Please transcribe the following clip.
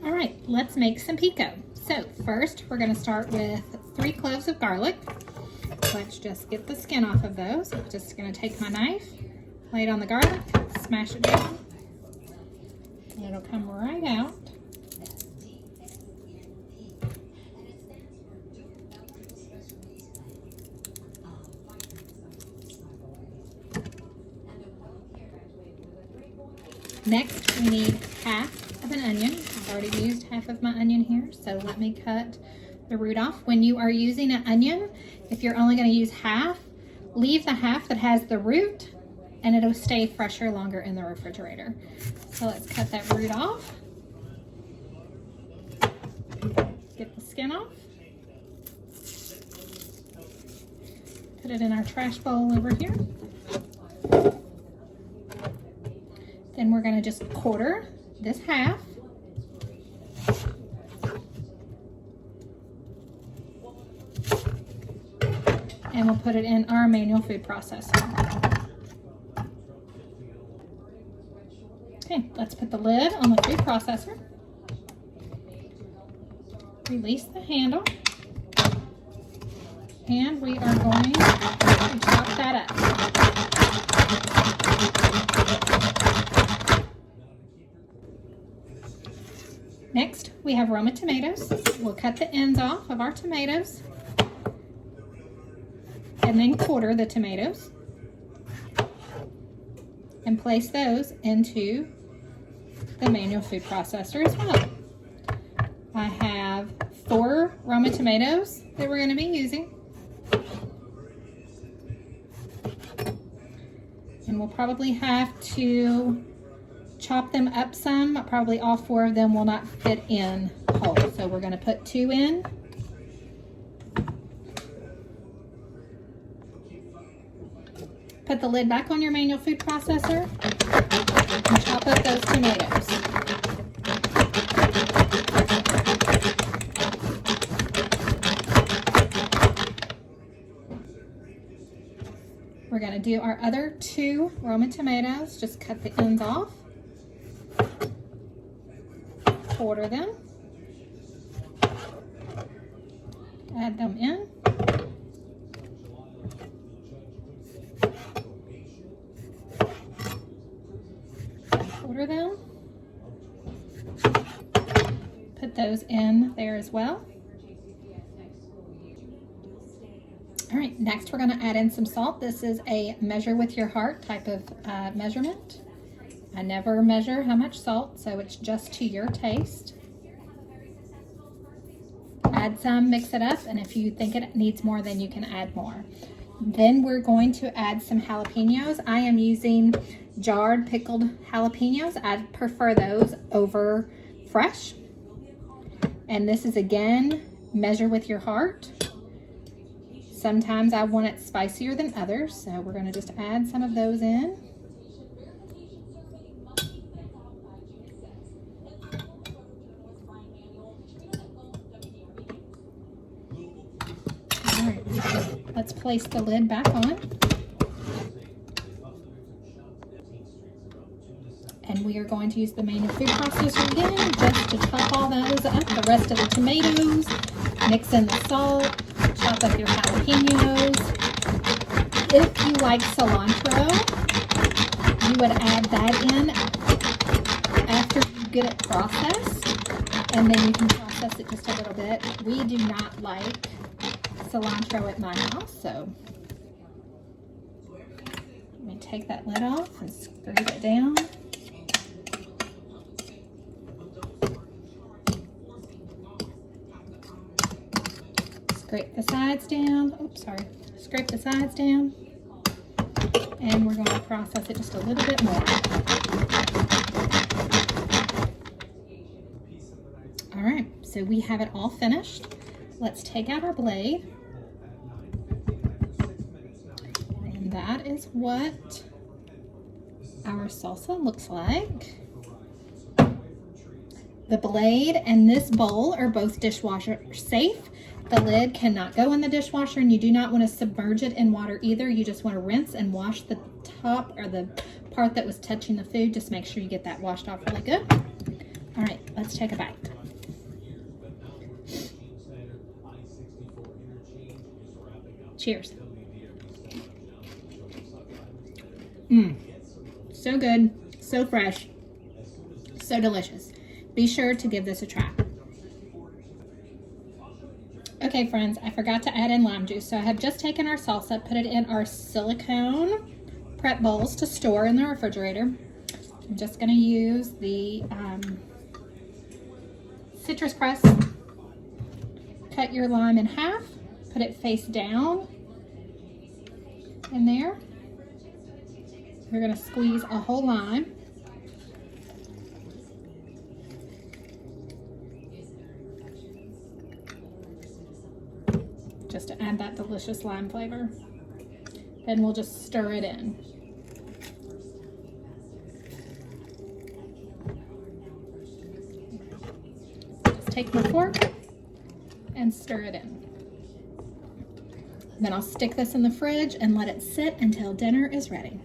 All right, let's make some pico. So first, we're gonna start with 3 cloves of garlic. Let's just get the skin off of those. I'm just gonna take my knife, lay it on the garlic, smash it down, and it'll come right out. Next, we need half of an onion. I've already used half of my onion here, so let me cut the root off. When you are using an onion, if you're only going to use half, leave the half that has the root and it'll stay fresher longer in the refrigerator. So let's cut that root off. Get the skin off. Put it in our trash bowl over here. Then we're going to just quarter this half. And we'll put it in our manual food processor. Okay, let's put the lid on the food processor. Release the handle. And we are going to chop that up. Next, we have Roma tomatoes. We'll cut the ends off of our tomatoes and then quarter the tomatoes and place those into the manual food processor as well. I have 4 Roma tomatoes that we're going to be using. And we'll probably have to chop them up some. Probably all 4 of them will not fit in whole. So we're going to put 2 in. Put the lid back on your manual food processor and chop up those tomatoes. We're going to do our other 2 Roma tomatoes. Just cut the ends off. Quarter them, add them in, quarter them, put those in there as well. All right, next we're going to add in some salt. This is a measure with your heart type of measurement. I never measure how much salt, so it's just to your taste. Add some, mix it up, and if you think it needs more, then you can add more. Then we're going to add some jalapenos. I am using jarred pickled jalapenos. I prefer those over fresh. And this is, again, measure with your heart. Sometimes I want it spicier than others, so we're going to just add some of those in. Let's place the lid back on. And we are going to use the manual food processor again just to chop all those up. The rest of the tomatoes, mix in the salt, chop up your jalapenos. If you like cilantro, you would add that in after you get it processed, and then you can process it just a little bit. We do not like cilantro at my house, so let me take that lid off and scrape it down. Scrape the sides down. Oops, sorry. Scrape the sides down, and we're going to process it just a little bit more. All right, so we have it all finished. Let's take out our blade. And that is what our salsa looks like. The blade and this bowl are both dishwasher safe. The lid cannot go in the dishwasher, and you do not want to submerge it in water either. You just want to rinse and wash the top or the part that was touching the food. Just make sure you get that washed off really good. All right, let's take a bite. Cheers. So good, so fresh, so delicious. Be sure to give this a try. Okay, friends, I forgot to add in lime juice. So I have just taken our salsa, put it in our silicone prep bowls to store in the refrigerator. I'm just going to use the citrus press. Cut your lime in half, put it face down in there. We're going to squeeze a whole lime. Just to add that delicious lime flavor. Then we'll just stir it in. Just take my fork and stir it in. Then I'll stick this in the fridge and let it sit until dinner is ready.